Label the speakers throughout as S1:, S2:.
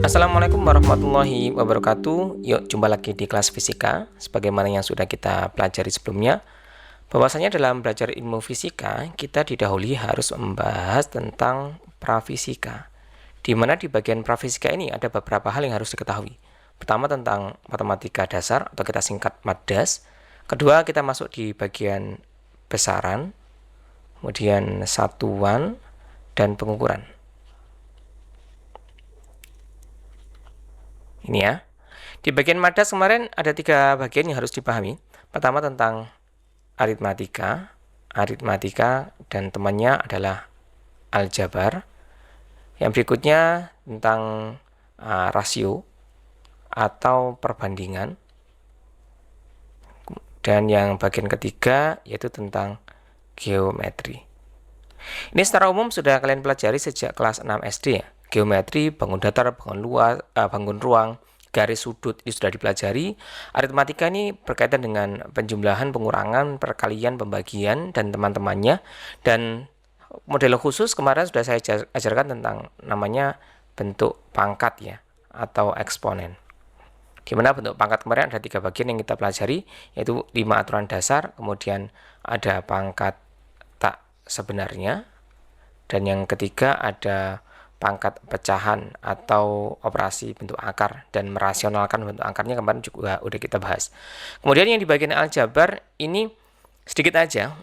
S1: Assalamualaikum warahmatullahi wabarakatuh. Yuk jumpa lagi di kelas fisika. Sebagaimana yang sudah kita pelajari sebelumnya, bahwasanya dalam belajar ilmu fisika kita didahului harus membahas tentang prafisika, di mana di bagian prafisika ini ada beberapa hal yang harus diketahui. Pertama, tentang matematika dasar atau kita singkat MATDAS. Kedua, kita masuk di bagian besaran, kemudian satuan dan pengukuran. Ini ya. Di bagian MATDAS kemarin ada 3 bagian yang harus dipahami. Pertama, tentang aritmatika. Aritmatika dan temannya adalah aljabar. Yang berikutnya tentang rasio atau perbandingan. Dan yang bagian ketiga yaitu tentang geometri. Ini secara umum sudah kalian pelajari sejak kelas 6 SD ya. Geometri, bangun datar, bangun ruang, garis sudut ini sudah dipelajari. Aritmatika ini berkaitan dengan penjumlahan, pengurangan, perkalian, pembagian, dan teman-temannya. Dan model khusus kemarin sudah saya ajarkan tentang namanya bentuk pangkat ya, atau eksponen. Di mana bentuk pangkat kemarin ada 3 bagian yang kita pelajari, yaitu 5 aturan dasar, kemudian ada pangkat tak sebenarnya, dan yang ketiga ada pangkat pecahan atau operasi bentuk akar dan merasionalkan bentuk akarnya kemarin juga udah kita bahas. Kemudian yang di bagian aljabar ini sedikit aja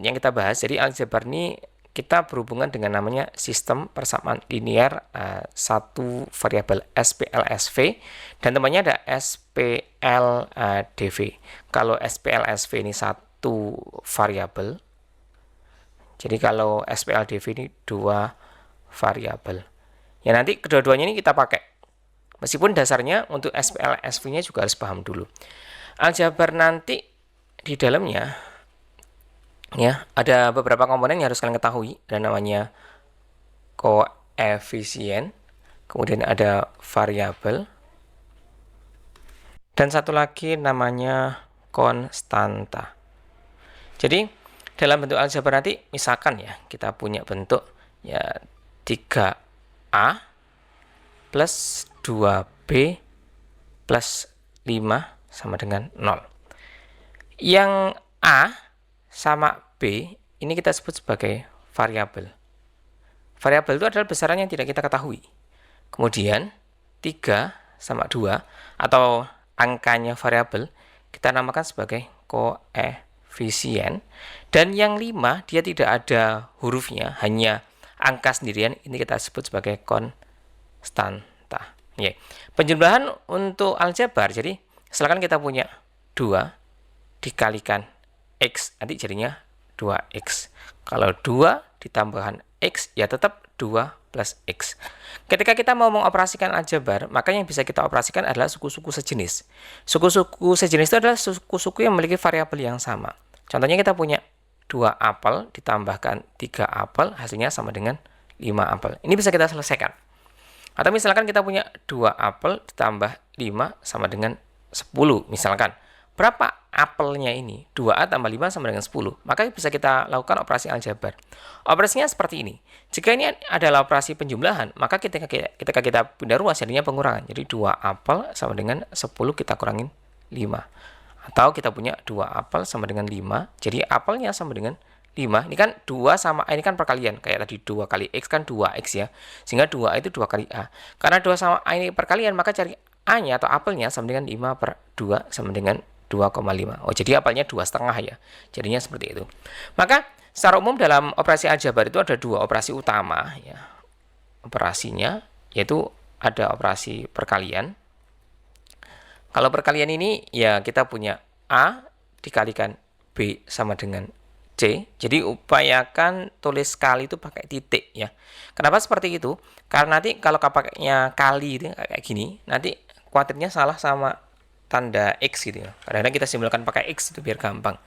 S1: yang kita bahas. Jadi aljabar ini kita berhubungan dengan namanya sistem persamaan linear satu variabel SPLSV dan temannya ada SPLDV. Kalau SPLSV ini satu variabel, jadi kalau SPLDV ini 2 variabel. Ya nanti kedua-duanya ini kita pakai. Meskipun dasarnya untuk SPLSV-nya juga harus paham dulu. Aljabar nanti di dalamnya ya ada beberapa komponen yang harus kalian ketahui. Ada namanya koefisien, kemudian ada variabel, dan satu lagi namanya konstanta. Jadi dalam bentuk aljabar nanti misalkan ya kita punya bentuk ya 3A plus 2B plus 5 sama dengan 0. Yang A sama B ini kita sebut sebagai variabel. Variabel itu adalah besaran yang tidak kita ketahui. Kemudian 3 sama 2 atau angkanya variabel kita namakan sebagai koefisien. Dan yang 5 dia tidak ada hurufnya, hanya angka sendirian, ini kita sebut sebagai konstanta. Ya. Penjumlahan untuk aljabar, jadi silakan kita punya 2 dikalikan X, nanti jadinya 2X. Kalau 2 ditambahkan X, ya tetap 2 plus X. Ketika kita mau mengoperasikan aljabar, maka yang bisa kita operasikan adalah suku-suku sejenis. Suku-suku sejenis itu adalah suku-suku yang memiliki variabel yang sama. Contohnya kita punya 2 apel ditambahkan 3 apel, hasilnya sama dengan 5 apel. Ini bisa kita selesaikan. Atau misalkan kita punya 2 apel ditambah 5 sama dengan 10. Misalkan, berapa apelnya ini? 2A tambah 5 sama dengan 10. Maka bisa kita lakukan operasi aljabar. Operasinya seperti ini. Jika ini adalah operasi penjumlahan, maka ketika kita pindah ruas, jadinya pengurangan. Jadi 2 apel sama dengan 10 kita kurangin 5. Atau kita punya 2 apel sama dengan 5, jadi apelnya sama dengan 5. Ini kan 2 sama A, ini kan perkalian. Kayak tadi 2 kali X kan 2X ya. Sehingga 2A itu 2 kali A. Karena 2 sama A ini perkalian, maka cari A-nya atau apelnya sama dengan 5 per 2 sama dengan 2,5. Oh, jadi apelnya 2,5 ya. Jadinya seperti itu. Maka secara umum dalam operasi aljabar itu ada 2 operasi utama ya. Operasinya yaitu ada operasi perkalian. Kalau perkalian ini ya kita punya A dikalikan B sama dengan C. Jadi upayakan tulis kali itu pakai titik ya. Kenapa seperti itu? Karena nanti kalau pakainya kali itu kayak gini, nanti kuadratnya salah sama tanda X gitu ya. Kadang-kadang kita simbolkan pakai X itu biar gampang.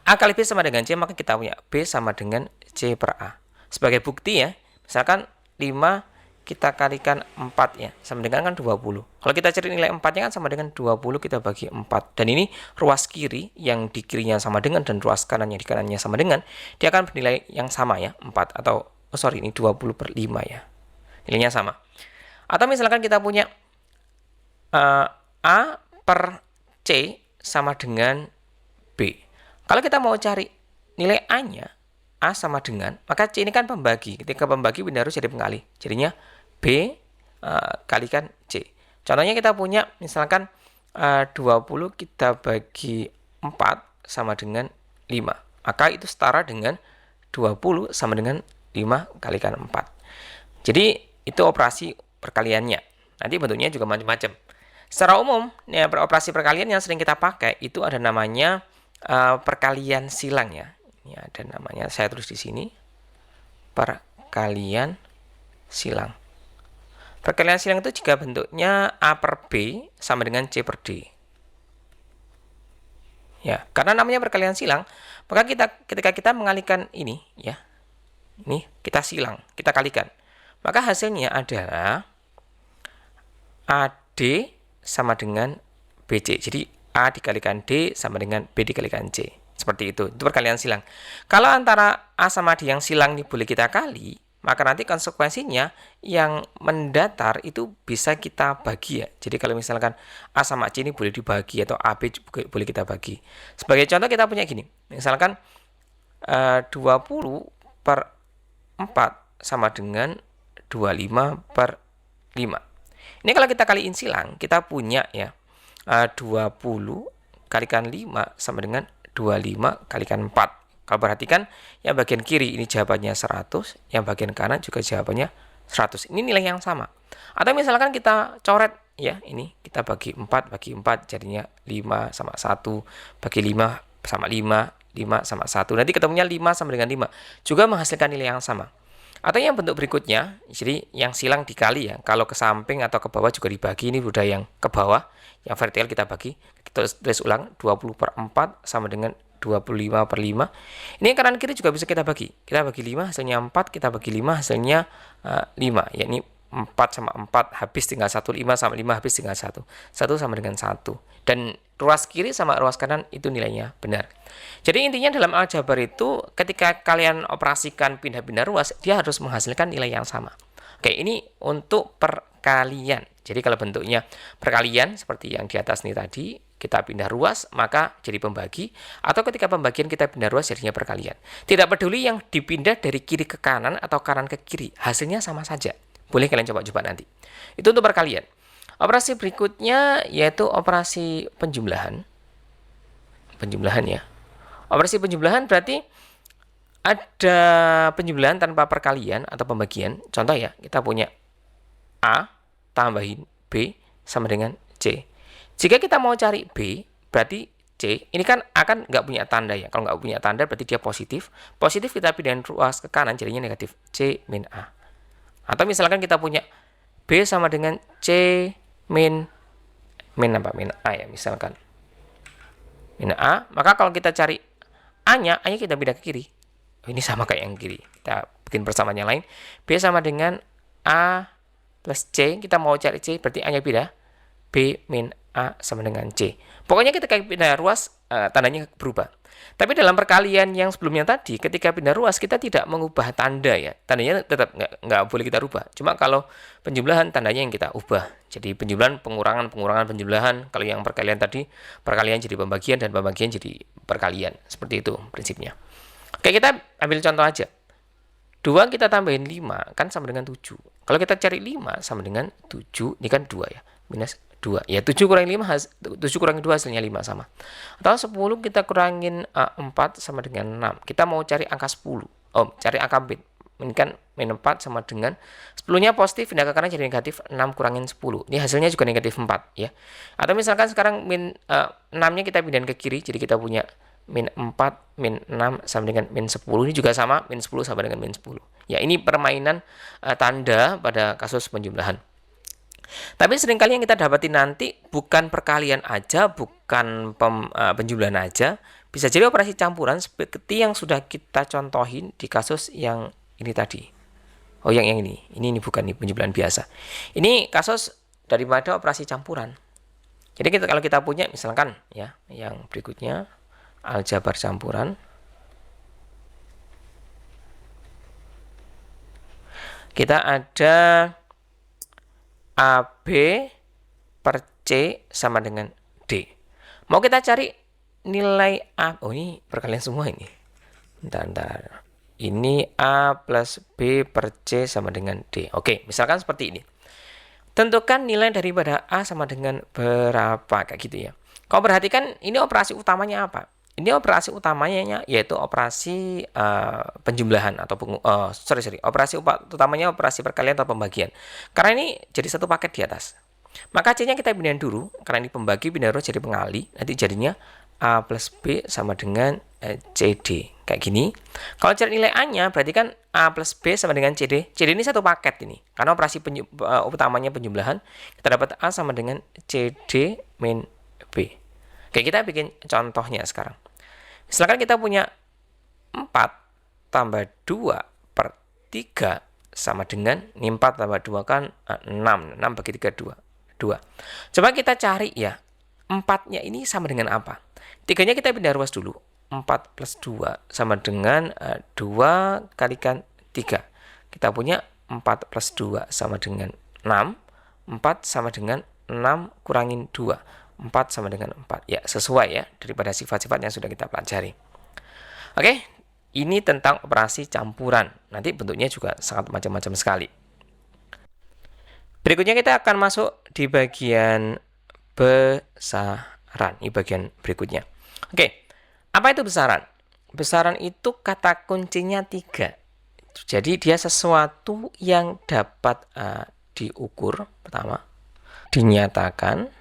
S1: A kali B sama dengan C, maka kita punya B sama dengan C per A. Sebagai bukti ya, misalkan 5 kita kalikan 4 ya, sama dengan kan 20. Kalau kita cari nilai 4-nya kan sama dengan 20, kita bagi 4. Dan ini ruas kiri yang di kirinya sama dengan dan ruas kanan yang di kanannya sama dengan, dia akan bernilai yang sama ya, 4 atau ini 20 per 5 ya. Nilainya sama. Atau misalkan kita punya A per C sama dengan B. Kalau kita mau cari nilai A-nya, A sama dengan, maka C ini kan pembagi. Ketika pembagi pindah ruas jadi pengkali. Jadinya B kalikan C. Contohnya kita punya misalkan 20 kita bagi 4 sama dengan 5. Maka itu setara dengan 20 sama dengan 5 kalikan 4. Jadi itu operasi perkaliannya. Nanti bentuknya juga macam-macam. Secara umum, ya, operasi perkalian yang sering kita pakai itu ada namanya perkalian silang ya. Ini ada namanya, saya tulis di sini. Perkalian silang. Perkalian silang itu jika bentuknya A per B sama dengan C per D. Ya, karena namanya perkalian silang, maka ketika kita mengalihkan ini ya. Ini kita silang, kita kalikan. Maka hasilnya adalah AD sama dengan BC. Jadi A dikalikan D sama dengan B dikalikan C. Seperti itu perkalian silang. Kalau antara A sama D yang silang ini boleh kita kali, maka nanti konsekuensinya yang mendatar itu bisa kita bagi ya. Jadi kalau misalkan A sama C ini boleh dibagi atau AB boleh kita bagi. Sebagai contoh kita punya gini. Misalkan 20 per 4 sama dengan 25 per 5. Ini kalau kita kaliin silang, kita punya ya 20 kalikan 5 sama dengan 25 kalikan 4. Kalau perhatikan, yang bagian kiri ini jawabannya 100, yang bagian kanan juga jawabannya 100. Ini nilai yang sama. Atau misalkan kita coret ya, ini kita bagi 4 jadinya 5 sama 1, bagi 5 sama 5, 5 sama 1. Nanti ketemunya 5 sama dengan 5. Juga menghasilkan nilai yang sama. Atau yang bentuk berikutnya, jadi yang silang dikali ya. Kalau ke samping atau ke bawah juga dibagi. Ini udah yang ke bawah. Yang vertikal kita bagi. Kita tulis ulang. 20 per 4 sama dengan 25 per 5. Ini kanan kiri juga bisa kita bagi. Kita bagi 5 hasilnya 4. Kita bagi 5 hasilnya 5. Ya ini 4 sama 4 habis tinggal 1. 5 sama 5 habis tinggal 1. 1 sama dengan 1. Dan ruas kiri sama ruas kanan itu nilainya benar. Jadi intinya dalam aljabar itu ketika kalian operasikan pindah-pindah ruas, dia harus menghasilkan nilai yang sama. Oke, ini untuk perkalian. Jadi kalau bentuknya perkalian seperti yang di atas ini tadi, kita pindah ruas, maka jadi pembagi. Atau ketika pembagian kita pindah ruas, jadinya perkalian. Tidak peduli yang dipindah dari kiri ke kanan atau kanan ke kiri, hasilnya sama saja. Boleh kalian coba-coba nanti. Itu untuk perkalian. Operasi berikutnya yaitu operasi penjumlahan. Penjumlahan ya. Operasi penjumlahan berarti ada penjumlahan tanpa perkalian atau pembagian. Contoh ya, kita punya A tambahin B sama dengan C. Jika kita mau cari B, berarti C, ini kan akan nggak punya tanda ya. Kalau nggak punya tanda berarti dia positif. Positif kita pindahin ruas ke kanan, jadinya negatif. C min A. Atau misalkan kita punya B sama dengan C min A ya, misalkan. Min A, maka kalau kita cari A-nya kita pindah ke kiri. Oh, ini sama kayak yang kiri. Kita bikin persamaan yang lain. B sama dengan A plus C. Kita mau cari C, berarti A-nya pindah. B min A sama dengan C. Pokoknya ketika pindah ruas, tandanya berubah. Tapi dalam perkalian yang sebelumnya tadi, ketika pindah ruas, kita tidak mengubah tanda ya. Tandanya tetap nggak boleh kita rubah. Cuma kalau penjumlahan, tandanya yang kita ubah. Jadi penjumlahan, pengurangan, penjumlahan. Kalau yang perkalian tadi, perkalian jadi pembagian, dan pembagian jadi perkalian. Seperti itu prinsipnya. Oke, kita ambil contoh aja. 2 kita tambahin 5, kan sama dengan 7. Kalau kita cari 5 sama dengan 7, ini kan 2 ya. Minus 2. Ya 7 kurangi 5, 7 kurangi 2 hasilnya 5 sama. Atau 10 kita kurangin 4 sama dengan 6. Kita mau cari angka 10. Cari angka bit. Ini kan min 4 sama dengan 10-nya positif, pindah ke kanan jadi negatif, 6 kurangin 10. Ini hasilnya juga negatif 4 ya. Atau misalkan sekarang min 6-nya kita pindahin ke kiri, jadi kita punya min 4, min 6 sama dengan min 10. Ini juga sama, min 10 sama dengan min 10. Ya, ini permainan tanda pada kasus penjumlahan. Tapi seringkali yang kita dapati nanti bukan perkalian aja, bukan penjumlahan aja. Bisa jadi operasi campuran seperti yang sudah kita contohin di kasus yang ini tadi. Oh, yang ini. Ini bukan nih penjumlahan biasa. Ini kasus daripada operasi campuran. Jadi kalau kita punya misalkan ya, yang berikutnya aljabar campuran. Kita ada AB per C sama dengan D. Mau kita cari nilai A. Oh, ini perkalian semua ini. Bentar. Ini A plus B per C sama dengan D. Oke, misalkan seperti ini. Tentukan nilai daripada A sama dengan berapa, kayak gitu ya. Kau perhatikan ini operasi utamanya apa? Ini operasi utamanya yaitu operasi penjumlahan atau operasi utamanya operasi perkalian atau pembagian. Karena ini jadi satu paket di atas. Maka C-nya kita pindahin dulu, karena ini pembagi pindah terus jadi pengali, nanti jadinya A plus B sama dengan CD. Kayak gini. Kalau cari nilai A-nya, berarti kan A plus B sama dengan CD. CD ini satu paket ini. Karena operasi utamanya penjumlahan, kita dapat A sama dengan CD min B. Oke, kita bikin contohnya sekarang. Misalkan kita punya 4 tambah 2 per 3 sama dengan, ini 4 tambah 2 kan 6. 6 bagi 3, 2. Coba kita cari ya, 4-nya ini sama dengan apa? 3-nya kita pindah ruas dulu. 4 plus 2 sama dengan 2 kalikan 3. Kita punya 4 plus 2 sama dengan 6. 4 sama dengan 6 kurangin 2. 4 sama dengan 4. Ya, sesuai ya daripada sifat-sifat yang sudah kita pelajari. Oke, ini tentang operasi campuran. Nanti bentuknya juga sangat macam-macam sekali. Berikutnya kita akan masuk di bagian besaran. Ini bagian berikutnya. Oke, apa itu besaran? Besaran itu kata kuncinya 3. Jadi dia sesuatu yang dapat diukur, pertama, dinyatakan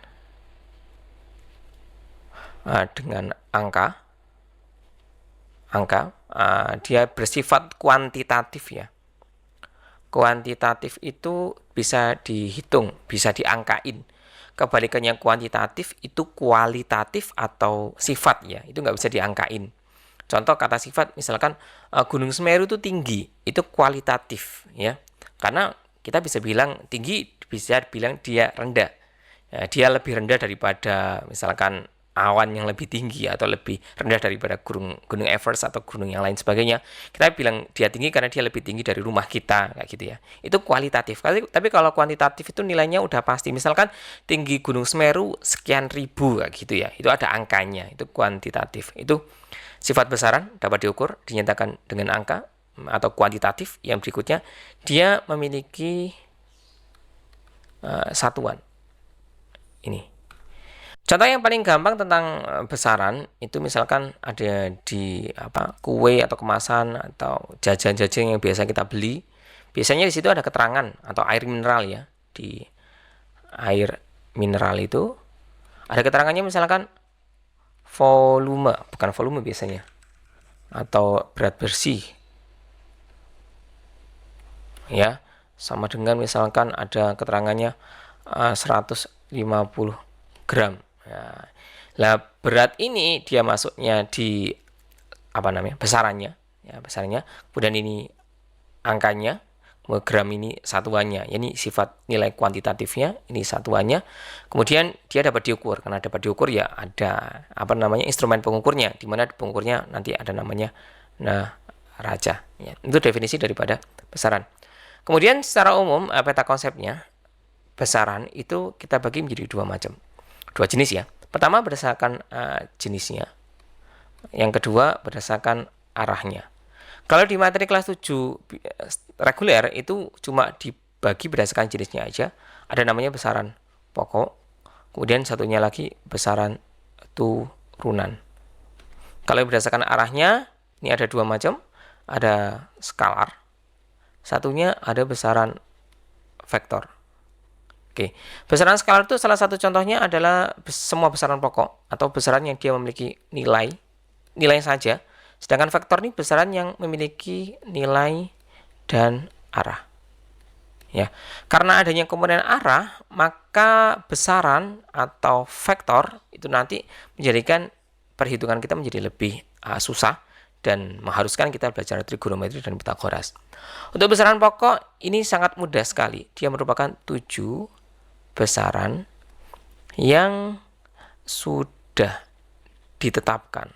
S1: dengan angka. Dia bersifat kuantitatif ya. Kuantitatif itu bisa dihitung, bisa diangkain. Kebalikannya kuantitatif itu kualitatif atau sifat ya, itu nggak bisa diangkain. Contoh kata sifat, misalkan Gunung Semeru itu tinggi, itu kualitatif ya. Karena kita bisa bilang tinggi, bisa bilang dia rendah. Ya, dia lebih rendah daripada misalkan awan yang lebih tinggi atau lebih rendah daripada gunung Everest atau gunung yang lain sebagainya. Kita bilang dia tinggi karena dia lebih tinggi dari rumah kita, kayak gitu ya. Itu kualitatif. Tapi kalau kuantitatif itu nilainya udah pasti. Misalkan tinggi Gunung Semeru sekian ribu, kayak gitu ya. Itu ada angkanya, itu kuantitatif. Itu sifat besaran dapat diukur, dinyatakan dengan angka atau kuantitatif. Yang berikutnya, dia memiliki satuan. Ini. Contoh yang paling gampang tentang besaran itu misalkan ada di kue atau kemasan atau jajan-jajan yang biasa kita beli. Biasanya di situ ada keterangan atau air mineral ya. Di air mineral itu ada keterangannya misalkan volume, bukan volume biasanya. Atau berat bersih. Ya, sama dengan misalkan ada keterangannya 150 gram. Nah, berat ini dia masuknya di besarannya, ya besarannya. Kemudian ini angkanya, gram ini satuannya. Ini sifat nilai kuantitatifnya, ini satuannya. Kemudian dia dapat diukur. Karena dapat diukur ya ada instrumen pengukurnya, di mana pengukurnya nanti ada namanya raja. Ya, itu definisi daripada besaran. Kemudian secara umum peta konsepnya besaran itu kita bagi menjadi dua jenis ya. Pertama berdasarkan jenisnya. Yang kedua berdasarkan arahnya. Kalau di materi kelas 7 reguler itu cuma dibagi berdasarkan jenisnya aja. Ada namanya besaran pokok. Kemudian satunya lagi besaran turunan. Kalau berdasarkan arahnya, ini ada dua macam. Ada skalar. Satunya ada besaran vektor. Oke, besaran skalar itu salah satu contohnya adalah semua besaran pokok atau besaran yang dia memiliki nilai saja. Sedangkan vektor ini besaran yang memiliki nilai dan arah. Ya, karena adanya komponen arah, maka besaran atau vektor itu nanti menjadikan perhitungan kita menjadi lebih susah dan mengharuskan kita belajar trigonometri dan Pitagoras. Untuk besaran pokok ini sangat mudah sekali. Dia merupakan 7 besaran yang sudah ditetapkan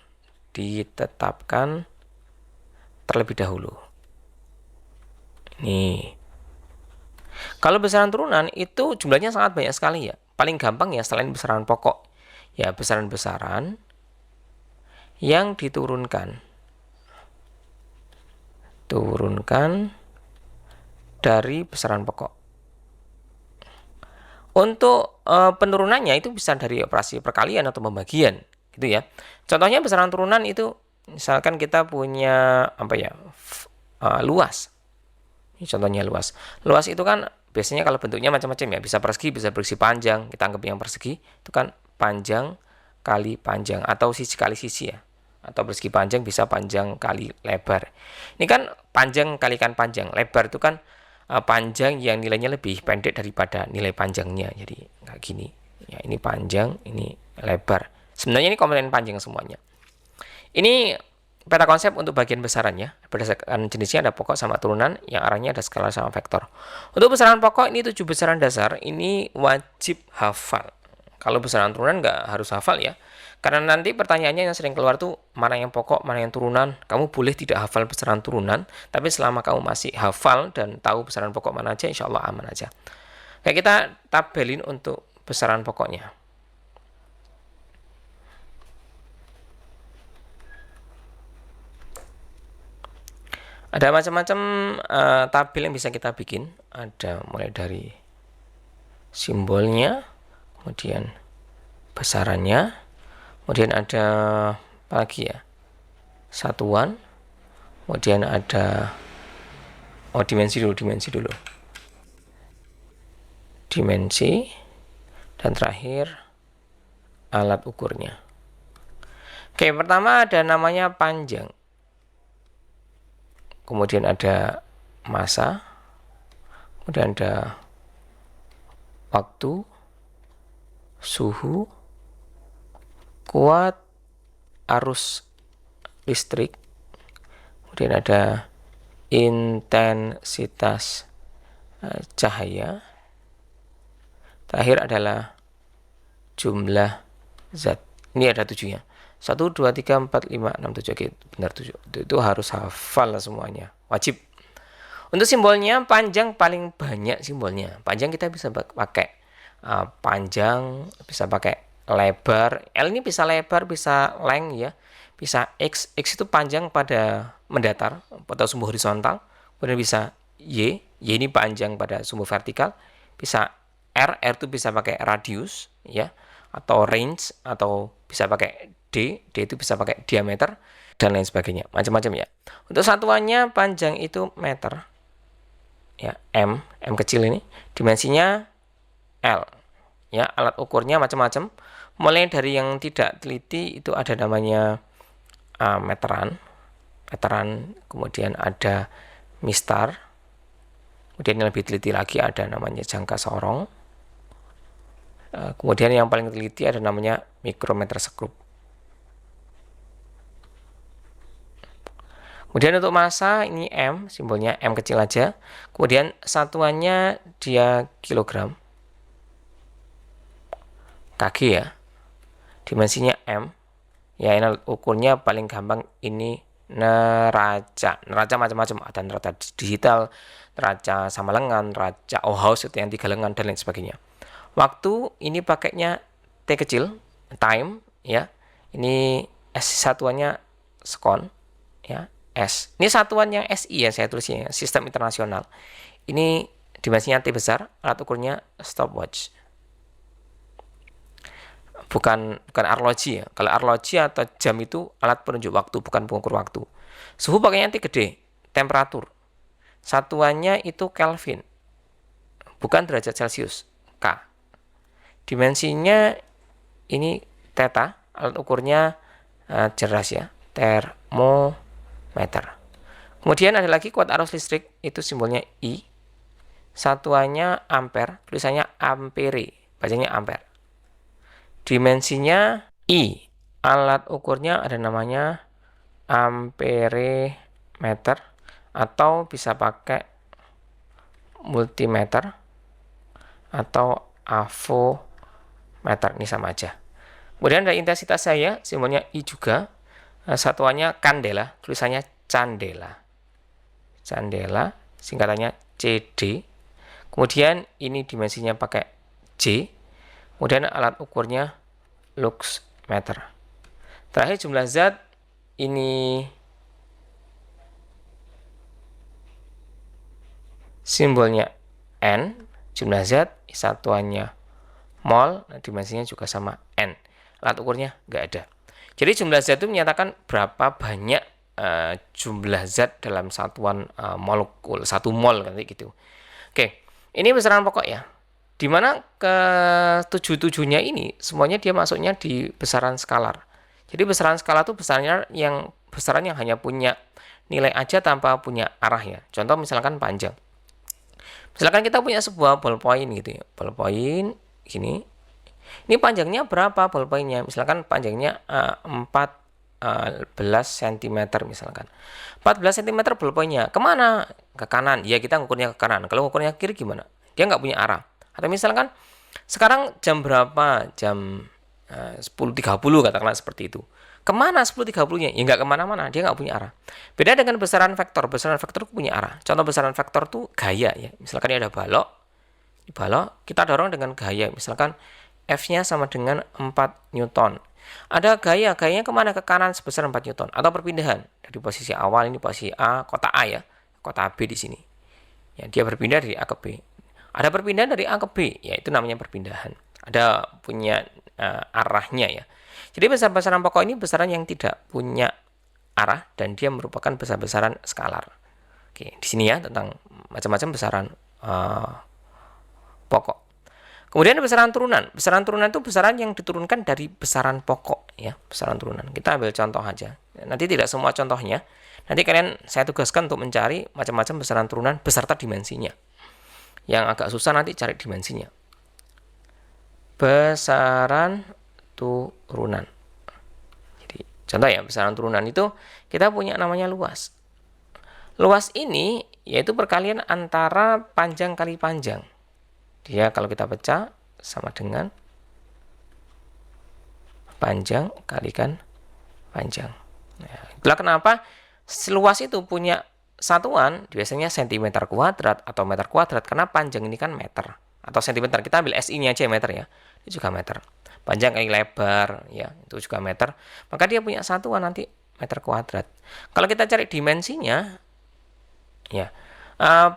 S1: terlebih dahulu. Nih. Kalau besaran turunan itu jumlahnya sangat banyak sekali ya. Paling gampang ya selain besaran pokok, ya besaran-besaran yang diturunkan. Turunkan dari besaran pokok. Untuk penurunannya itu bisa dari operasi perkalian atau pembagian, gitu ya. Contohnya besaran turunan itu misalkan kita punya apa ya, luas. Ini contohnya luas. Luas itu kan biasanya kalau bentuknya macam-macam ya, bisa persegi, bisa persegi panjang. Kita anggap yang persegi itu kan panjang kali panjang atau sisi kali sisi ya. Atau persegi panjang bisa panjang kali lebar. Ini kan panjang kalikan panjang. Lebar itu kan panjang yang nilainya lebih pendek daripada nilai panjangnya. Jadi nggak gini. Ya, ini panjang, ini lebar. Sebenarnya ini komponen panjang semuanya. Ini peta konsep untuk bagian besarannya. Berdasarkan jenisnya ada pokok sama turunan, yang arahnya ada skala sama vektor. Untuk besaran pokok ini 7 besaran dasar, ini wajib hafal. Kalau besaran turunan nggak harus hafal ya. Karena nanti pertanyaannya yang sering keluar tuh mana yang pokok, mana yang turunan. Kamu boleh tidak hafal besaran turunan, tapi selama kamu masih hafal dan tahu besaran pokok mana aja, insya Allah aman aja. Kayak kita tabelin untuk besaran pokoknya. Ada macam-macam tabel yang bisa kita bikin. Ada mulai dari simbolnya, kemudian besarannya, kemudian ada apa lagi ya, satuan, kemudian ada dimensi dulu, dimensi, dan terakhir alat ukurnya. Oke, pertama ada namanya panjang, kemudian ada massa, kemudian ada waktu, suhu, kuat arus listrik, kemudian ada intensitas cahaya, terakhir adalah jumlah zat. Ini ada 7 ya. 1, 2, 3, 4, 5, 6, 7. Oke, benar 7. Itu harus hafal semuanya. Wajib. Untuk simbolnya, panjang paling banyak simbolnya. Panjang kita bisa pakai panjang, bisa pakai lebar. L ini bisa lebar, bisa length ya. Bisa X. X itu panjang pada mendatar atau sumbu horizontal. Kemudian bisa Y. Y ini panjang pada sumbu vertikal. Bisa R. R itu bisa pakai radius ya, atau range, atau bisa pakai D. D itu bisa pakai diameter dan lain sebagainya. Macam-macam ya. Untuk satuannya panjang itu meter. Ya, M kecil ini. Dimensinya L. Ya, alat ukurnya macam-macam. Mulai dari yang tidak teliti itu ada namanya meteran, kemudian ada mistar. Kemudian yang lebih teliti lagi ada namanya jangka sorong. Kemudian yang paling teliti ada namanya mikrometer sekrup. Kemudian untuk massa ini M, simbolnya M kecil aja. Kemudian satuannya dia kilogram. Kg ya. Dimensinya M. Ya, ini ukurnya paling gampang ini neraca. Neraca macam-macam, ada neraca digital, neraca sama lengan, neraca Ohaus itu yang 3 lengan dan lain sebagainya. Waktu ini pakainya T kecil, time ya. Ini S satuannya sekon ya. S. Ini satuan yang SI ya saya tulisnya, sistem internasional. Ini dimensinya T besar, alat ukurnya stopwatch. Bukan arloji ya. Kalau arloji atau jam itu alat penunjuk waktu, bukan pengukur waktu. Suhu pakainya T gede, temperatur. Satuannya itu Kelvin. Bukan derajat Celcius, K. Dimensinya ini theta, alat ukurnya jelas ya, termometer. Kemudian ada lagi kuat arus listrik, itu simbolnya I. Satuannya ampere, tulisannya ampere, bacanya ampere. Dimensinya I. Alat ukurnya ada namanya amperemeter atau bisa pakai multimeter atau avometer, ini sama aja. Kemudian ada intensitas cahaya, simbolnya I juga. Satuannya kandela, tulisannya candela. Candela, singkatannya CD. Kemudian ini dimensinya pakai J. Kemudian alat ukurnya lux meter. Terakhir jumlah zat ini simbolnya N, jumlah zat satuannya mol, dimensinya juga sama N. Alat ukurnya nggak ada. Jadi jumlah zat itu menyatakan berapa banyak jumlah zat dalam satuan molekul, 1 mol kayak gitu. Oke, ini besaran pokok ya. Dimana ke 7-7-nya ini semuanya dia masuknya di besaran skalar. Jadi besaran skalar itu besaran yang hanya punya nilai aja tanpa punya arah ya. Contoh misalkan panjang. Misalkan kita punya sebuah ballpoint gitu ya. Ballpoint gini. Ini panjangnya berapa ballpointnya? Misalkan panjangnya 14 cm misalkan. 14 cm ballpointnya. Kemana? Ke kanan. Ya kita ngukurnya ke kanan. Kalau ngukurnya ke kiri gimana? Dia nggak punya arah. Atau misalkan sekarang jam berapa? Jam 10.30 katakanlah seperti itu. Kemana 10.30-nya? Ya nggak kemana-mana, dia nggak punya arah. Beda dengan besaran vektor. Besaran vektor punya arah. Contoh besaran vektor itu gaya ya. Misalkan ini ada balok. Di balok kita dorong dengan gaya. Misalkan F-nya sama dengan 4 Newton. Ada gayanya kemana? Ke kanan sebesar 4 Newton. Atau perpindahan. Dari posisi awal ini posisi A, kotak A ya. Kotak B di sini. Ya, dia berpindah dari A ke B. Ada perpindahan dari A ke B, ya itu namanya perpindahan. Ada punya arahnya ya. Jadi besaran pokok ini besaran yang tidak punya arah dan dia merupakan besar-besaran skalar. Oke, di sini ya tentang macam-macam besaran pokok. Kemudian besaran turunan. Besaran turunan itu besaran yang diturunkan dari besaran pokok ya, besaran turunan. Kita ambil contoh aja. Nanti tidak semua contohnya. Nanti kalian saya tugaskan untuk mencari macam-macam besaran turunan beserta dimensinya. Yang agak susah nanti cari dimensinya. Besaran turunan. Jadi contoh ya, besaran turunan itu kita punya namanya luas. Luas ini yaitu perkalian antara panjang kali panjang. Dia kalau kita pecah sama dengan panjang kalikan panjang. Nah, itulah kenapa luas itu punya satuan biasanya cm kuadrat atau meter kuadrat karena panjang ini kan meter atau cm. Kita ambil SI-nya aja meter ya. Ini juga meter. Panjang kali lebar ya, itu juga meter. Maka dia punya satuan nanti meter kuadrat. Kalau kita cari dimensinya ya,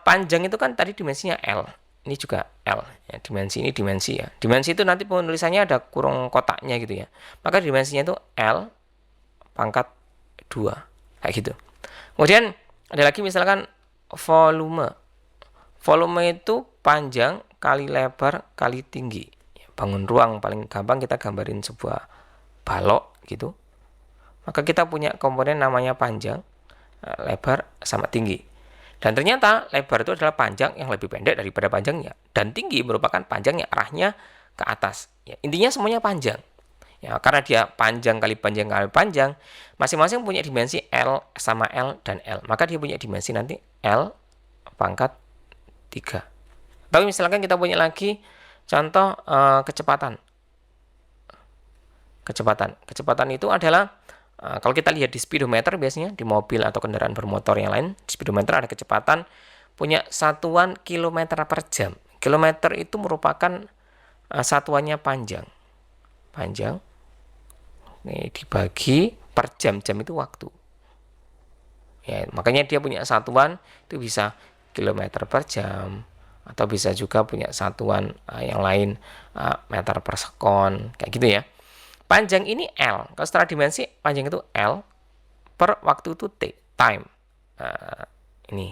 S1: panjang itu kan tadi dimensinya L. Ini juga L ya, dimensi ini dimensi ya. Dimensi itu nanti penulisannya ada kurung kotaknya gitu ya. Maka dimensinya itu L pangkat 2 kayak gitu. Kemudian ada lagi misalkan volume. Volume itu panjang kali lebar kali tinggi. Bangun ruang paling gampang kita gambarin sebuah balok gitu. Maka kita punya komponen namanya panjang, lebar sama tinggi. Dan ternyata lebar itu adalah panjang yang lebih pendek daripada panjangnya. Dan tinggi merupakan panjang yang arahnya ke atas. Ya, intinya semuanya panjang. Ya, karena dia panjang kali panjang kali panjang, masing-masing punya dimensi L sama L dan L. Maka dia punya dimensi nanti L pangkat 3. Tapi misalkan kita punya lagi contoh kecepatan. Kecepatan itu adalah kalau kita lihat di speedometer biasanya di mobil atau kendaraan bermotor yang lain, di speedometer ada kecepatan punya satuan kilometer per jam. Kilometer itu merupakan satuannya panjang. Panjang ini dibagi per jam-jam itu waktu. Ya, makanya dia punya satuan itu bisa kilometer per jam atau bisa juga punya satuan yang lain meter per sekon kayak gitu ya. Panjang ini L. Kalau secara dimensi panjang itu L per waktu itu T, time. Ini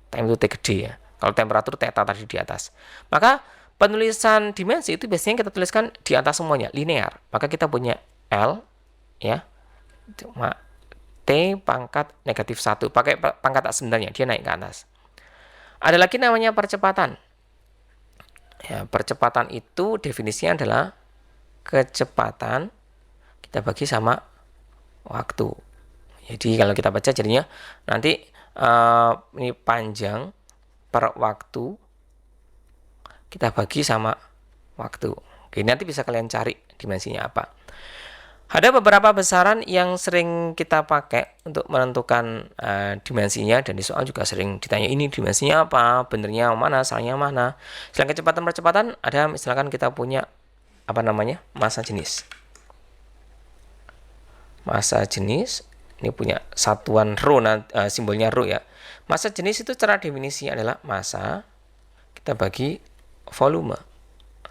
S1: time itu T gede ya. Kalau temperatur theta tadi di atas. Maka penulisan dimensi itu biasanya kita tuliskan di atas semuanya, linear. Maka kita punya L ya. Cuma T pangkat negatif 1. Pakai pangkat tak sebenarnya, dia naik ke atas. Ada lagi namanya percepatan. Ya, percepatan itu definisinya adalah kecepatan kita bagi sama waktu. Jadi kalau kita baca jadinya nanti ini panjang per waktu kita bagi sama waktu. Oke, nanti bisa kalian cari dimensinya apa. Ada beberapa besaran yang sering kita pakai untuk menentukan dimensinya, dan di soal juga sering ditanya ini dimensinya apa, benernya mana, salahnya mana. Selain kecepatan-percepatan, ada misalkan kita punya apa namanya, massa jenis. Massa jenis ini punya satuan rho, simbolnya rho ya. Massa jenis itu cara definisi adalah massa kita bagi volume.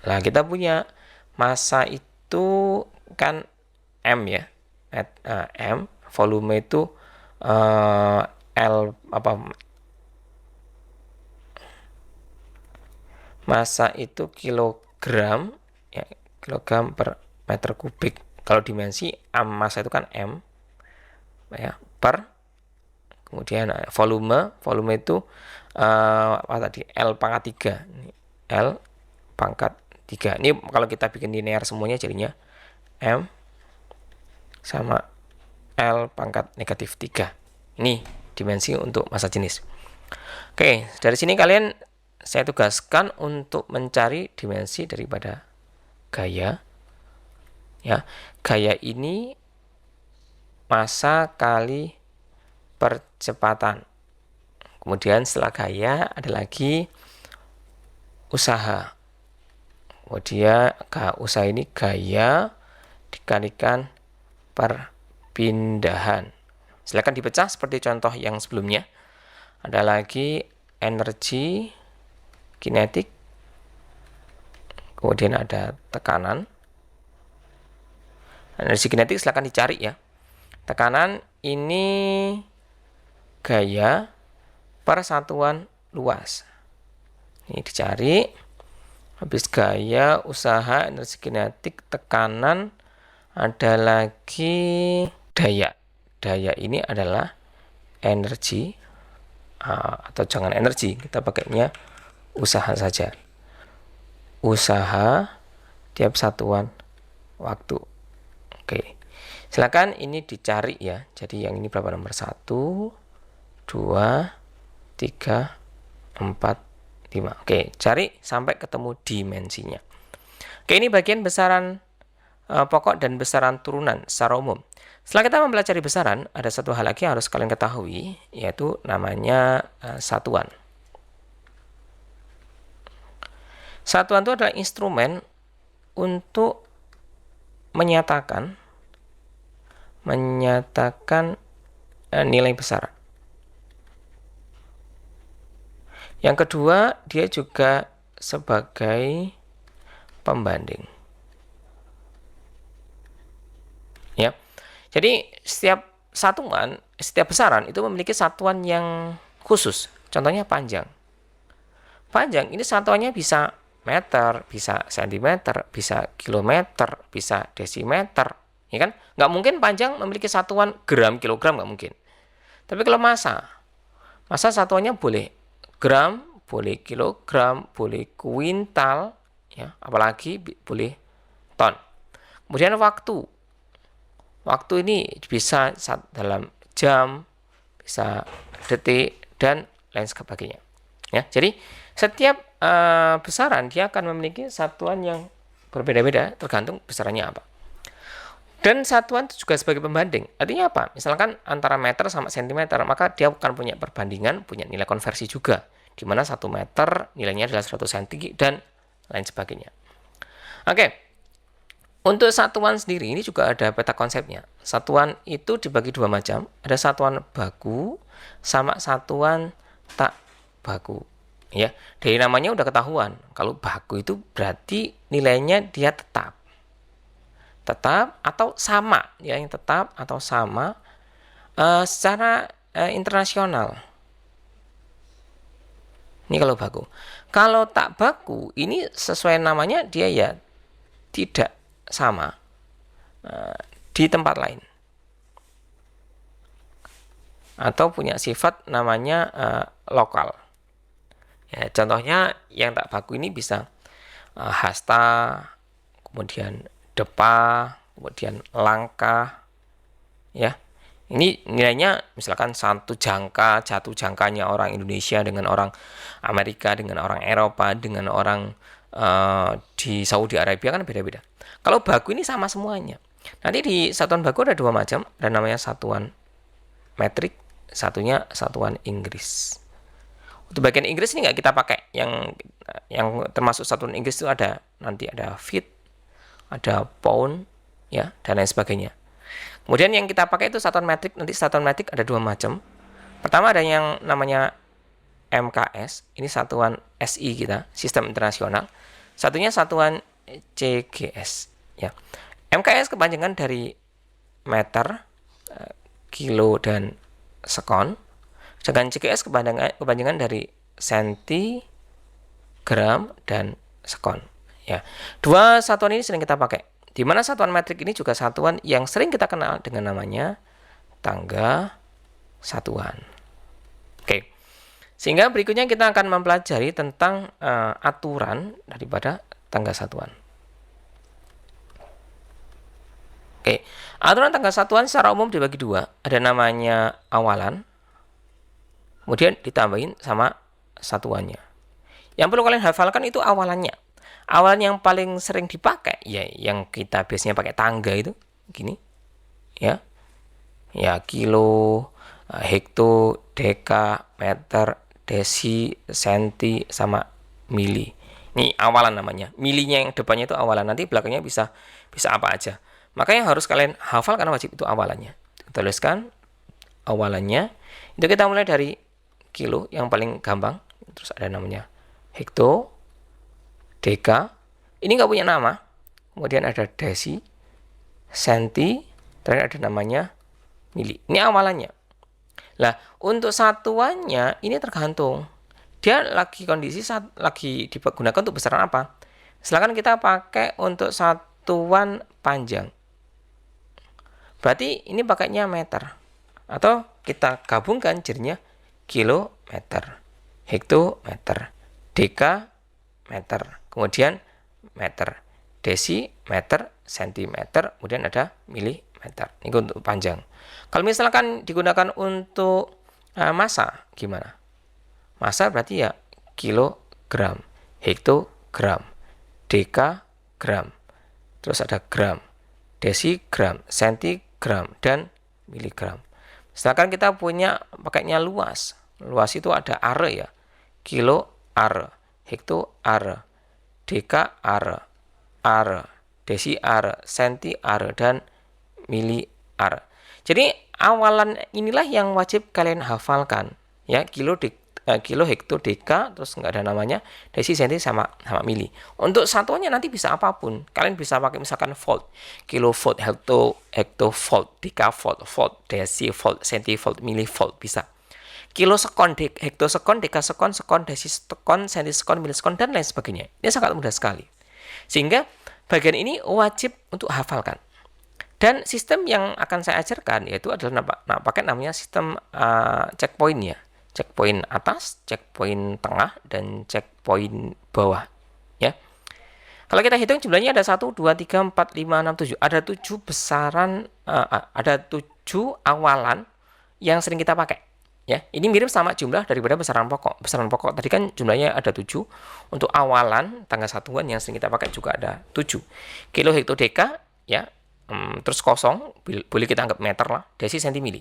S1: Nah, kita punya massa itu kan M ya, M, volume itu L apa, massa itu kilogram ya, kilogram per meter kubik. Kalau dimensi massa itu kan M ya, per, kemudian volume itu apa tadi, L pangkat 3, L pangkat 3. Ini kalau kita bikin linear semuanya jadinya M sama L pangkat negatif 3. Ini dimensi untuk massa jenis. Oke, dari sini kalian saya tugaskan untuk mencari dimensi daripada gaya. Ya, gaya ini massa kali percepatan. Kemudian setelah gaya ada lagi usaha. Kemudian usaha ini gaya dikalikan perpindahan. Silakan dipecah seperti contoh yang sebelumnya. Ada lagi energi kinetik. Kemudian ada tekanan. Energi kinetik silakan dicari ya. Tekanan ini gaya per satuan luas. Ini dicari. Habis gaya, usaha, energi kinetik, tekanan, ada lagi daya. Daya ini adalah energi, atau jangan energi, kita pakainya usaha saja. Usaha tiap satuan waktu. Oke, silakan ini dicari ya. Jadi yang ini berapa, nomor 1, 2, 3, 4, 5. Oke, cari sampai ketemu dimensinya. Oke, ini bagian besaran pokok dan besaran turunan secara umum. Setelah kita mempelajari besaran, ada satu hal lagi yang harus kalian ketahui, yaitu namanya satuan. Satuan itu adalah instrumen untuk menyatakan nilai besaran. Yang kedua, dia juga sebagai pembanding. Ya. Jadi setiap satuan, setiap besaran itu memiliki satuan yang khusus. Contohnya panjang. Panjang ini satuannya bisa meter, bisa sentimeter, bisa kilometer, bisa desimeter. Ya kan? Nggak mungkin panjang memiliki satuan gram, kilogram, nggak mungkin. Tapi kalau massa satuannya boleh gram, boleh kilogram, boleh kuintal, ya, apalagi boleh ton. Kemudian waktu. Waktu ini bisa dalam jam, bisa detik, dan lain sebagainya. Ya, jadi setiap besaran dia akan memiliki satuan yang berbeda-beda tergantung besarannya apa. Dan satuan itu juga sebagai pembanding. Artinya apa? Misalkan antara meter sama sentimeter, maka dia akan punya perbandingan, punya nilai konversi juga. Di mana 1 meter nilainya adalah 100 cm dan lain sebagainya. Oke. Untuk satuan sendiri ini juga ada peta konsepnya. Satuan itu dibagi 2 macam. Ada satuan baku sama satuan tak baku. Ya, dari namanya udah ketahuan. Kalau baku itu berarti nilainya dia tetap. Tetap atau sama, ya, yang tetap atau sama secara internasional. Ini kalau baku. Kalau tak baku, ini sesuai namanya dia ya tidak sama di tempat lain, atau punya sifat namanya lokal. Ya, contohnya yang tak baku ini bisa hasta, kemudian depa, kemudian langkah, ya. Ini nilainya misalkan jatuh jangkanya orang Indonesia dengan orang Amerika, dengan orang Eropa, dengan orang di Saudi Arabia kan beda-beda. Kalau baku ini sama semuanya. Nanti di satuan baku ada dua macam, ada namanya satuan metrik, satunya satuan Inggris. Untuk bagian Inggris ini nggak kita pakai, yang termasuk satuan Inggris itu ada nanti ada feet, ada pound, ya, dan lain sebagainya. Kemudian yang kita pakai itu satuan metrik. Nanti satuan metrik ada dua macam. Pertama ada yang namanya MKS, ini satuan SI kita, sistem internasional. Satunya satuan CGS, ya. MKS kepanjangan dari meter, kilo, dan sekon. Sedangkan CGS kepanjangan dari senti, gram, dan sekon. Ya, dua satuan ini sering kita pakai. Di mana satuan metrik ini juga satuan yang sering kita kenal dengan namanya tangga satuan. Oke, sehingga berikutnya kita akan mempelajari tentang aturan daripada tangga satuan. Oke, aturan tangga satuan secara umum dibagi dua. Ada namanya awalan, kemudian ditambahin sama satuannya. Yang perlu kalian hafalkan itu awalannya. Awalan yang paling sering dipakai, ya yang kita biasanya pakai tangga itu, gini, ya, kilo, hekto, deka, meter, desi, senti, sama mili. Ini awalan namanya. Milinya yang depannya itu awalan. Nanti belakangnya bisa apa aja. Makanya harus kalian hafal karena wajib itu awalannya. Tuliskan awalannya. Itu kita mulai dari kilo yang paling gampang. Terus ada namanya hekto, deka. Ini nggak punya nama. Kemudian ada desi, senti, terakhir ada namanya mili. Ini awalannya. Lah, untuk satuannya ini tergantung. Dia lagi kondisi lagi digunakan untuk besaran apa. Silakan kita pakai untuk satuan panjang. Berarti ini pakainya meter. Atau kita gabungkan jadinya kilometer, hektometer, dekameter, kemudian meter, desimeter, sentimeter, kemudian ada milimeter. Ini untuk panjang. Kalau misalkan digunakan untuk massa, gimana? Massa berarti ya kilogram, hektogram, dekagram, terus ada gram, desigram, sentigram, dan miligram. Sedangkan kita punya pakainya luas. Luas itu ada are ya. Kilo are, hekto are, deka are, desi are, senti are, dan mili are. Jadi awalan inilah yang wajib kalian hafalkan. Ya, kilo, hekto, deka, terus nggak ada namanya, desi, senti, sama mili. Untuk satuannya nanti bisa apapun. Kalian bisa pakai misalkan volt, kilovolt, hektovolt, dekavolt, volt, desivolt, sentivolt, milivolt, bisa. Kilosekon, hektosekon, dekasekon, sekon, desisekon, sentisekon, milisekon, dan lain sebagainya. Ini sangat mudah sekali. Sehingga bagian ini wajib untuk hafalkan. Dan sistem yang akan saya ajarkan yaitu adalah pakai namanya sistem checkpoint ya. Checkpoint atas, checkpoint tengah, dan checkpoint bawah. Ya. Kalau kita hitung jumlahnya ada 1, 2, 3, 4, 5, 6, 7. Ada 7 besaran, ada 7 awalan yang sering kita pakai. Ya, ini mirip sama jumlah daripada besaran pokok. Besaran pokok tadi kan jumlahnya ada 7. Untuk awalan tangga satuan yang sering kita pakai juga ada 7. Kilo, hekto, deka, ya. Terus kosong, boleh kita anggap meter lah, desi, senti, mili.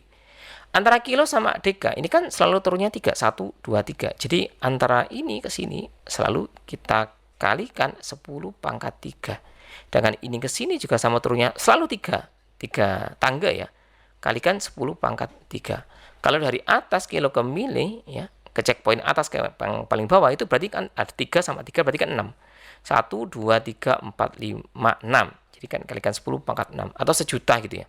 S1: Antara kilo sama deka, ini kan selalu turunnya 3, 1, 2, 3. Jadi antara ini ke sini selalu kita kalikan 10 pangkat 3. Dengan ini ke sini juga sama turunnya selalu 3 tangga ya. Kalikan 10 pangkat 3. Kalau dari atas kilo ke mili ya, ke checkpoint atas ke paling bawah itu berarti kan ada 3 sama 3 berarti kan 6. 1, 2, 3, 4, 5, 6. Jadi kan kalikan 10 pangkat 6 atau sejuta gitu ya.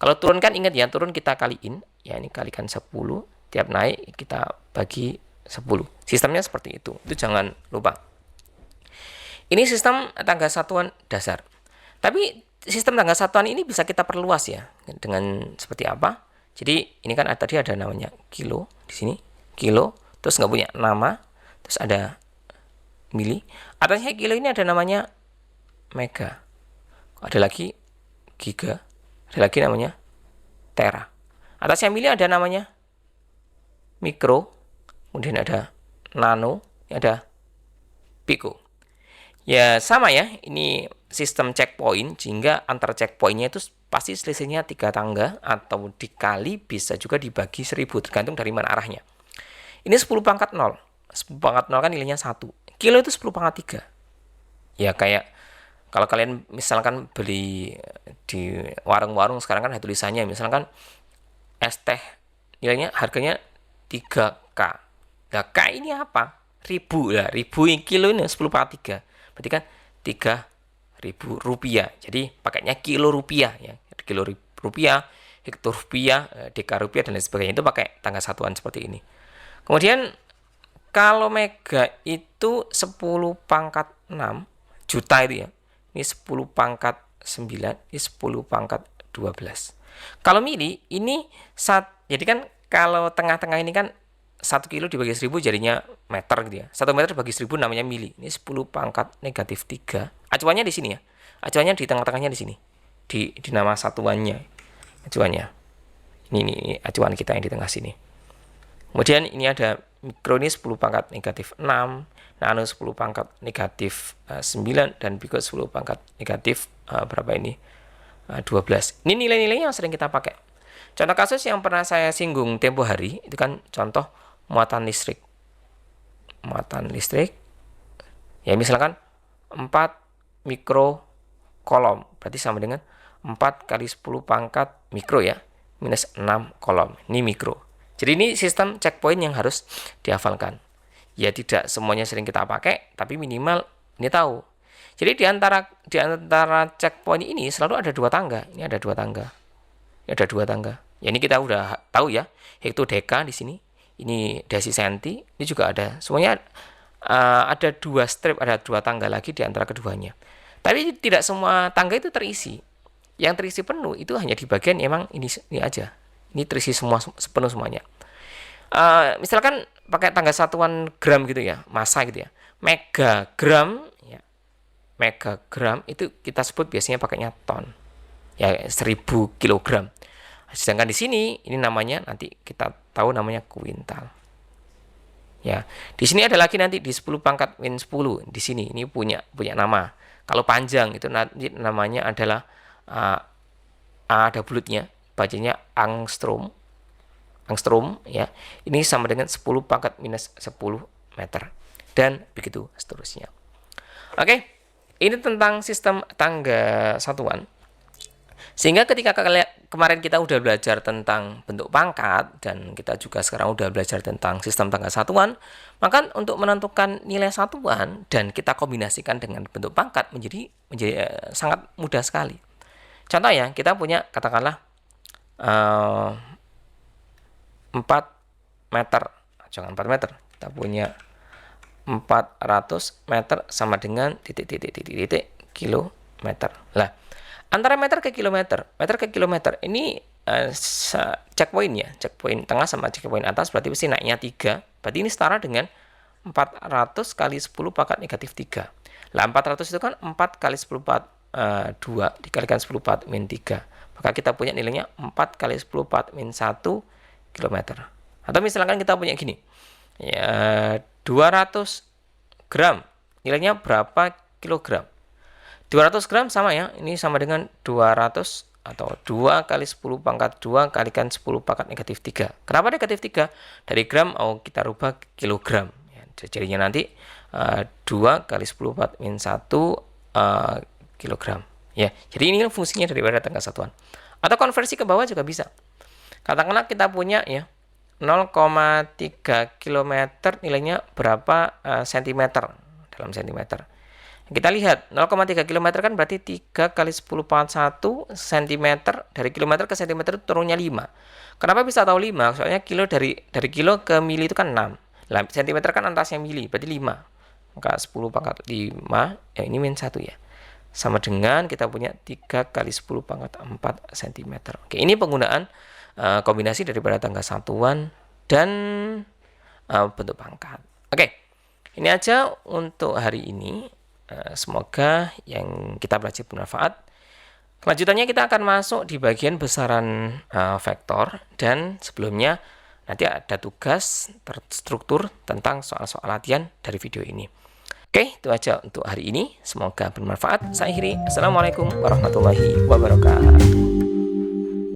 S1: Kalau turun kan ingat ya, turun kita kaliin, ya ini kalikan 10, tiap naik kita bagi 10. Sistemnya seperti itu jangan lupa. Ini sistem tangga satuan dasar. Tapi sistem tangga satuan ini bisa kita perluas ya, dengan seperti apa? Jadi ini kan tadi ada namanya kilo, di sini kilo, terus nggak punya nama, terus ada mili. Atasnya kilo ini ada namanya mega. Ada lagi giga, ada lagi namanya tera. Atasnya mili ada namanya mikro, kemudian ada nano, ada piko. Ya sama ya, ini sistem checkpoint, sehingga antara checkpointnya itu pasti selisihnya 3 tangga, atau dikali bisa juga dibagi 1000, tergantung dari mana arahnya. Ini 10 pangkat 0. 10 pangkat 0 kan nilainya 1. Kilo itu 10 pangkat 3. Ya kayak kalau kalian misalkan beli di warung-warung sekarang kan ada tulisannya, misalkan es teh nilainya harganya 3K. Nah, K ini apa? Ribu lah, ribu kilo ini 10 pangkat 3. Berarti kan 3.000 rupiah. Jadi pakainya kilo rupiah ya. Kilo rupiah, hektar rupiah, deka rupiah dan lain sebagainya. Itu pakai tangga satuan seperti ini. Kemudian kalau mega itu 10 pangkat 6 juta itu ya. Ini 10 pangkat 9, ini 10 pangkat 12. Kalau mili ini jadi kan kalau tengah-tengah ini kan 1 kilo dibagi 1000 jadinya meter gitu ya. 1 meter dibagi 1000 namanya mili. Ini 10 pangkat negatif 3. Acuannya di sini ya. Acuannya di tengah-tengahnya di sini. Di nama satuannya. Acuannya. Ini acuan kita yang di tengah sini. Kemudian ini ada mikro, ini 10 pangkat negatif 6, nano 10 pangkat negatif 9, dan pico 10 pangkat negatif berapa ini? 12. Ini nilai-nilainya yang sering kita pakai. Contoh kasus yang pernah saya singgung tempo hari, itu kan contoh muatan listrik. Muatan listrik, ya misalkan 4 mikro kolom, berarti sama dengan 4 kali 10 pangkat mikro ya, minus 6 kolom. Ini mikro. Jadi ini sistem checkpoint yang harus dihafalkan. Ya tidak semuanya sering kita pakai, tapi minimal ini tahu. Jadi di antara checkpoint ini selalu ada 2 tangga. Ini ada 2 tangga. Ini ada 2 tangga. Ya ini kita udah tahu ya. Hektodeka di sini. Ini desisenti. Ini juga ada. Semuanya ada 2 strip, ada 2 tangga lagi di antara keduanya. Tapi tidak semua tangga itu terisi. Yang terisi penuh itu hanya di bagian emang ini aja. Ini terisi semua sepenuh semuanya. Misalkan pakai tangga satuan gram gitu ya, massa gitu ya. Megagram ya. Megagram itu kita sebut biasanya pakainya ton. Ya 1000 kilogram. Sedangkan di sini ini namanya nanti kita tahu namanya kuintal. Ya, di sini ada lagi nanti di 10 pangkat min 10 di sini ini punya nama. Kalau panjang itu nanti namanya adalah ada bulutnya. Bacanya angstrom ya. Ini sama dengan 10 pangkat minus 10 meter dan begitu seterusnya. Oke, ini tentang sistem tangga satuan. Sehingga ketika kemarin kita udah belajar tentang bentuk pangkat dan kita juga sekarang udah belajar tentang sistem tangga satuan, maka untuk menentukan nilai satuan dan kita kombinasikan dengan bentuk pangkat menjadi sangat mudah sekali. Contoh ya, kita punya katakanlah 4 meter, jangan 4 meter, kita punya 400 meter sama dengan titik kilometer. Lah, antara meter ke kilometer ini checkpoint tengah sama checkpoint atas berarti pasti naiknya 3. Berarti ini setara dengan 400 kali 10 pangkat negatif 3. Lah 400 itu kan 4 kali 10 pangkat 2 dikalikan 10 pangkat min 3. Maka kita punya nilainya 4 kali 10 pangkat min 1 kilometer. Atau misalkan kita punya gini. Ya, 200 gram. Nilainya berapa kilogram? 200 gram sama ya. Ini sama dengan 200 atau 2 kali 10 pangkat 2 kalikan 10 pangkat negatif 3. Kenapa negatif 3? Dari gram mau kita rubah kilogram. Ya, jadinya nanti 2 kali 10 pangkat min 1 kilogram. Ya, jadi ini fungsinya daripada tangga satuan. Atau konversi ke bawah juga bisa. Katakanlah kita punya ya 0,3 km nilainya berapa sentimeter dalam sentimeter. Kita lihat 0,3 km kan berarti 3 kali 10 pangkat 1 cm. Dari kilometer ke sentimeter itu turunnya 5. Kenapa bisa tahu 5? Soalnya kilo dari kilo ke mili itu kan 6. Lah, sentimeter kan atasnya mili, berarti 5. Maka 10 pangkat 5, ya ini min 1 ya. Sama dengan kita punya 3 kali 10 pangkat 4 cm. Oke, ini penggunaan kombinasi daripada tangga satuan dan bentuk pangkat. Oke, ini aja untuk hari ini. Semoga yang kita belajar bermanfaat. Kelanjutannya kita akan masuk di bagian besaran vektor dan sebelumnya nanti ada tugas terstruktur tentang soal-soal latihan dari video ini. Oke, itu aja untuk hari ini. Semoga bermanfaat. Saya akhiri. Assalamualaikum warahmatullahi wabarakatuh.